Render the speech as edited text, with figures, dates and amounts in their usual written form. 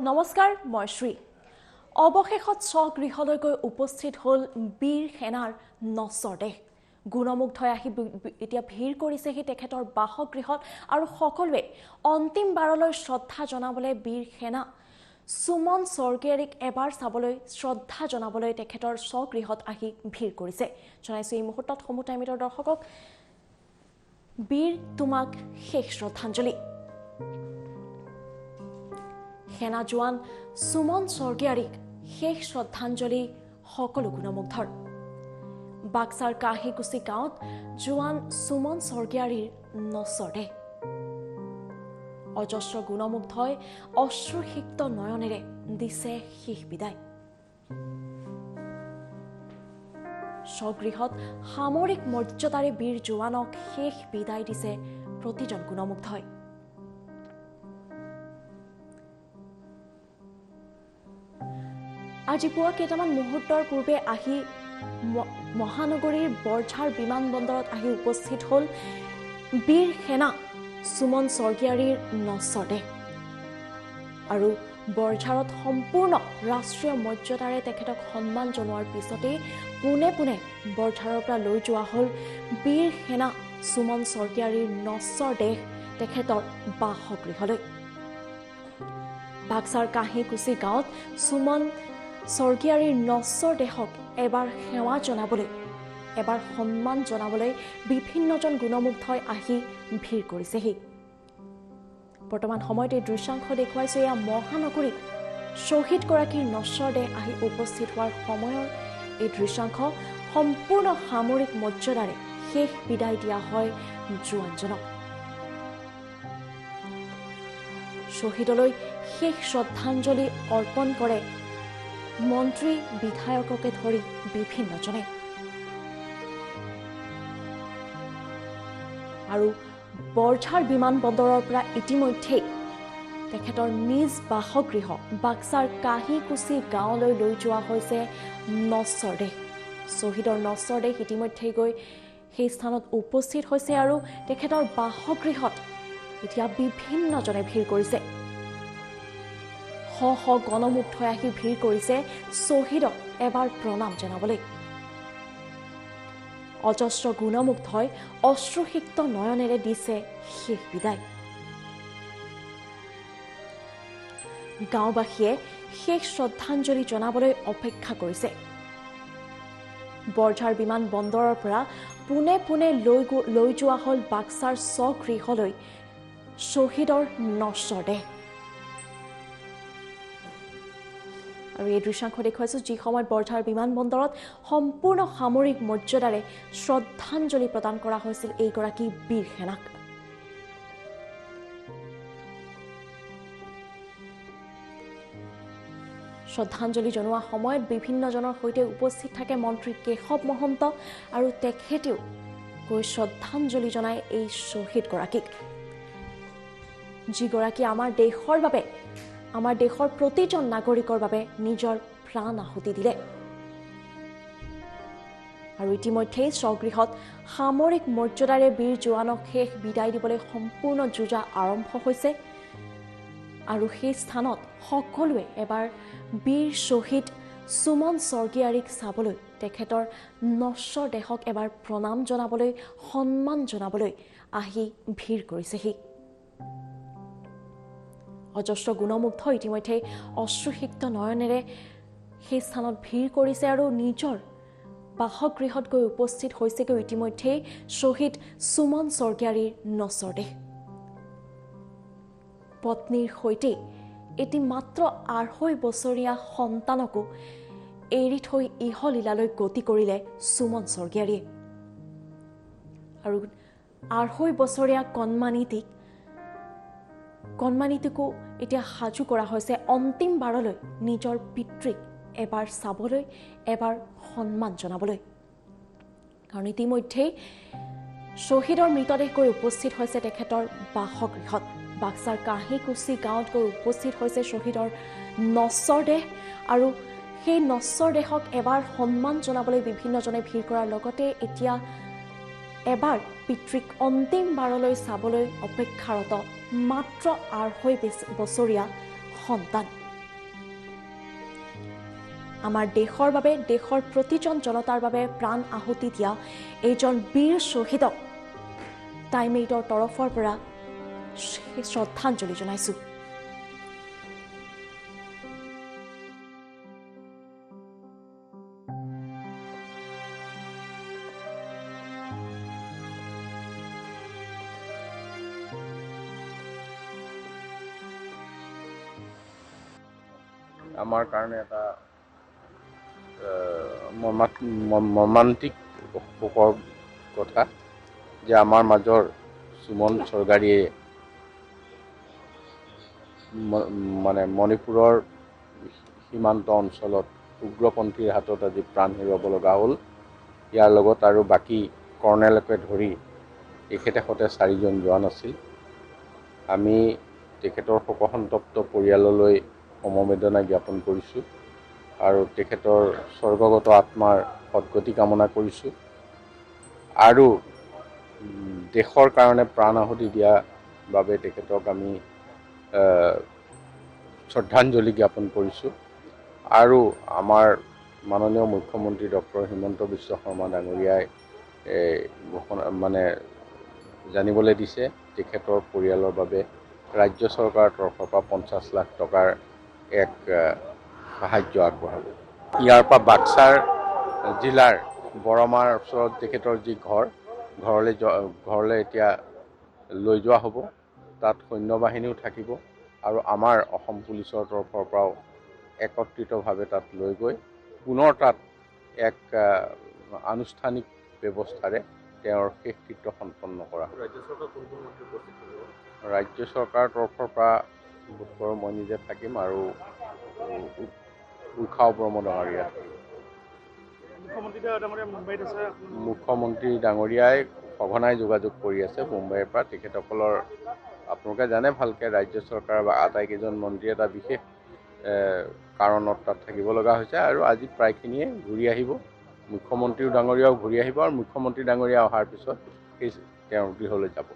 নমস্কাৰ মই শ্ৰী অৱশেষত স্বগৃহলৈ গৈ উপস্থিত হ'ল বীৰ সেনাৰ নশ্বৰ দেহ গুণমুগ্ধই আহি এতিয়া ভিৰ কৰিছেহি তেখেতৰ বাসগৃহত আৰু সকলোৱে অন্তিমবাৰলৈ শ্ৰদ্ধা জনাবলৈ বীৰ সেনা সুমন স্বৰ্গীয়াৰীক এবাৰ চাবলৈ শ্ৰদ্ধা জনাবলৈ তেখেতৰ স্বগৃহত আহি ভিৰ কৰিছে জনাইছো এই মুহূৰ্তত সমূহ টাইমিটৰ দৰ্শকক বীৰ তোমাক শেষ শ্ৰদ্ধাঞ্জলি সেনা জোৱান সুমন স্বৰ্গীয়াৰীক শেষ শ্ৰদ্ধাঞ্জলি সকলো গুণমুগ্ধৰ বাক্সাৰ কাহিকুচি গাঁৱত জোৱান সুমন স্বৰ্গীয়াৰীৰ নশ্বৰ দেহ অজস্ৰ গুণমুগ্ধই অশ্ৰুসিক্ত নয়নেৰে দিছে শেষ বিদায় স্বগৃহত সামৰিক মৰ্যাদাৰে বীৰ জোৱানক শেষ বিদায় দিছে প্ৰতিজন গুণমুগ্ধই আজি পুৱা কেইটামান মুহূৰ্তৰ পূৰ্বে আহি মহানগৰীৰ বৰঝাৰ বিমানবন্দৰত আহি উপস্থিত হ'ল বীৰ সেনা সুমন স্বৰ্গীয়াৰীৰ নশ্বৰ দেহ আৰু বৰঝাৰত সম্পূৰ্ণ ৰাষ্ট্ৰীয় মৰ্যাদাৰে তেখেতক সন্মান জনোৱাৰ পিছতেই পোনে পোনে বৰঝাৰৰ পৰা লৈ যোৱা হ'ল বীৰ সেনা সুমন স্বৰ্গীয়াৰীৰ নশ্বৰ দেহ তেখেতৰ বাসগৃহলৈ বাক্সাৰ কাহিকুচি গাঁৱত সুমন স্বৰ্গীয়াৰীৰ নশ্বৰ দেহক এবাৰ সেৱা জনাবলৈ এবাৰ সন্মান জনাবলৈ বিভিন্নজন গুণমুগ্ধই আহি ভিৰ কৰিছেহি বৰ্তমান সময়ত এই দৃশ্যাংশ দেখুৱাইছে এয়া মহানগৰীত শ্বহীদগৰাকীৰ নশ্বৰ দেহ আহি উপস্থিত হোৱাৰ সময়ৰ এই দৃশ্যাংশ সম্পূৰ্ণ সামৰিক মৰ্যাদাৰে শেষ বিদায় দিয়া হয় জোৱানজনক শ্বহীদলৈ শেষ শ্ৰদ্ধাঞ্জলি অৰ্পণ কৰে মন্ত্ৰী বিধায়ককে ধৰি বিভিন্নজনে আৰু বৰঝাৰ বিমানবন্দৰৰ পৰা ইতিমধ্যেই তেখেতৰ নিজ বাসগৃহ বাক্সাৰ কাহিকুচি গাঁৱলৈ লৈ যোৱা হৈছে নশ্বৰ দেহ শ্বহীদৰ নশ্বৰ দেহ ইতিমধ্যেই গৈ সেই স্থানত উপস্থিত হৈছে আৰু তেখেতৰ বাসগৃহত এতিয়া বিভিন্নজনে ভিৰ কৰিছে শ গণমুগ্ধই আহি ভিৰ কৰিছে শ্বহীদক এবাৰ প্ৰণাম জনাবলৈ অজস্ৰ গুণমুগ্ধই অশ্ৰুসিক্ত নয়নেৰে দিছে শেষ বিদায় গাঁওবাসীয়ে শেষ শ্ৰদ্ধাঞ্জলি জনাবলৈ অপেক্ষা কৰিছে বৰঝাৰ বিমান বন্দৰৰ পৰা পোনে পোনে লৈ যোৱা হ'ল বাক্সাৰ স্বগৃহলৈ শ্বহীদৰ নশ্বৰ দেহ আৰু এই দৃশ্যাংশ দেখুৱাইছো যি সময়ত বৰঝাৰ বিমানবন্দৰত সম্পূৰ্ণ সামৰিক মৰ্যাদাৰে শ্ৰদ্ধাঞ্জলি প্ৰদান কৰা হৈছিল এইগৰাকী বীৰ সেনাক শ্ৰদ্ধাঞ্জলি জনোৱা সময়ত বিভিন্নজনৰ সৈতে উপস্থিত থাকে মন্ত্ৰী কেশৱ মহন্ত আৰু তেখেতেও গৈ শ্ৰদ্ধাঞ্জলি জনায় এই শ্বহীদগৰাকীক যিগৰাকী আমাৰ দেশৰ বাবে আমাৰ দেশৰ প্ৰতিজন নাগৰিকৰ বাবে নিজৰ প্ৰাণ আহুতি দিলে আৰু ইতিমধ্যেই স্বগৃহত সামৰিক মৰ্যাদাৰে বীৰ জোৱানক শেষ বিদায় দিবলৈ সম্পূৰ্ণ যুঁজা আৰম্ভ হৈছে আৰু সেই স্থানত সকলোৱে এবাৰ বীৰ শ্বহীদ সুমন স্বৰ্গীয়াৰীক চাবলৈ তেখেতৰ নশ্বৰ দেহক এবাৰ প্ৰণাম জনাবলৈ সন্মান জনাবলৈ আহি ভিৰ কৰিছেহি অজস্ৰ গুণমুগ্ধ ইতিমধ্যে অশ্ৰুসিক্ত নয়নেৰে সেই স্থানত ভিৰ কৰিছে আৰু নিজৰ বাসগৃহত গৈ উপস্থিত হৈছেগৈ ইতিমধ্যে শ্বহীদ সুমন স্বৰ্গীয়াৰীৰ নশ্বৰ দেহ পত্নীৰ সৈতে এটি মাত্ৰ ২.৫ বছৰীয়া সন্তানকো এৰি থৈ ইহলীলালৈ গতি কৰিলে সুমন স্বৰ্গীয়াৰীয়ে আৰু ২.৫ বছৰীয়া কণমানিটিকো এতিয়া সাজু কৰা হৈছে অন্তিমবাৰলৈ নিজৰ পিতৃক এবাৰ চাবলৈ এবাৰ সন্মান জনাবলৈ কাৰণ ইতিমধ্যেই শ্বহীদৰ মৃতদেহ গৈ উপস্থিত হৈছে তেখেতৰ বাসগৃহত বাক্সাৰ কাহিকুচি গাঁৱত গৈ উপস্থিত হৈছে শ্বহীদৰ নশ্বৰ দেহ আৰু সেই নশ্বৰ দেহক এবাৰ সন্মান জনাবলৈ বিভিন্নজনে ভিৰ কৰাৰ লগতে এতিয়া এবাৰ পিতৃক অন্তিমবাৰলৈ চাবলৈ অপেক্ষাৰত মাত্ৰ ২.৫ বছৰীয়া সন্তান আমাৰ দেশৰ বাবে, দেশৰ প্ৰতিজন জনতাৰ বাবে প্ৰাণ আহুতি দিয়া এইজন বীৰ শ্বহীদক টাইম 8ৰ তৰফৰ পৰা শ্ৰদ্ধাঞ্জলি জনাইছোঁ। আমাৰ কাৰণে এটা মৰ্মান্তিক শোকৰ কথা যে আমাৰ মাজৰ সুমন চৰগাৰীয়ে মানে মণিপুৰৰ সীমান্ত অঞ্চলত উগ্ৰপন্থীৰ হাতত আজি প্ৰাণ হেৰুৱাব লগা হ'ল। ইয়াৰ লগত আৰু বাকী কৰ্ণেলকে ধৰি এখেতে 4জন জোৱান আছিল। আমি তেখেতৰ শোকসন্তপ্ত পৰিয়াললৈ সমবেদনা জ্ঞাপন কৰিছোঁ আৰু তেখেতৰ স্বৰ্গগত আত্মাৰ সদ্গতি কামনা কৰিছোঁ আৰু দেশৰ কাৰণে প্ৰাণ আহুতি দিয়া বাবে তেখেতক আমি শ্ৰদ্ধাঞ্জলি জ্ঞাপন কৰিছোঁ আৰু আমাৰ মাননীয় মুখ্যমন্ত্ৰী ডক্টৰ হিমন্ত বিশ্ব শৰ্মা ডাঙৰীয়াই জানিবলৈ দিছে তেখেতৰ পৰিয়ালৰ বাবে ৰাজ্য চৰকাৰৰ তৰফৰ পৰা 50 লাখ টকাৰ এক সাহায্য আগবঢ়াব। ইয়াৰ পৰা বাক্সাৰ জিলাৰ বৰমাৰ ওচৰত তেখেতৰ যি ঘৰলৈ এতিয়া লৈ যোৱা হ'ব। তাত সৈন্যবাহিনীও থাকিব আৰু আমাৰ অসম পুলিচৰ তৰফৰ পৰাও একত্ৰিতভাৱে তাত লৈ গৈ পুনৰ তাত এক আনুষ্ঠানিক ব্যৱস্থাৰে তেওঁৰ শেষকৃত্য সম্পন্ন কৰা হ'ব। ৰাজ্য চৰকাৰৰ তৰফৰ পৰা বোধকৰোঁ মই নিজে থাকিম আৰু উষা ব্ৰহ্ম ডাঙৰীয়া থাকিব। মুখ্যমন্ত্ৰী ডাঙৰীয়াই সঘনাই যোগাযোগ কৰি আছে মুম্বাইৰ পৰা। তেখেতসকলৰ আপোনালোকে জানে ভালকৈ ৰাজ্য চৰকাৰ বা আটাইকেইজন মন্ত্ৰী এটা বিশেষ কাৰণত তাত থাকিব লগা হৈছে আৰু আজি প্ৰায়খিনিয়ে ঘূৰি আহিব। মুখ্যমন্ত্ৰী ডাঙৰীয়াও ঘূৰি আহিব আৰু মুখ্যমন্ত্ৰী ডাঙৰীয়া অহাৰ পিছত তেওঁৰ গৃহলৈ যাব।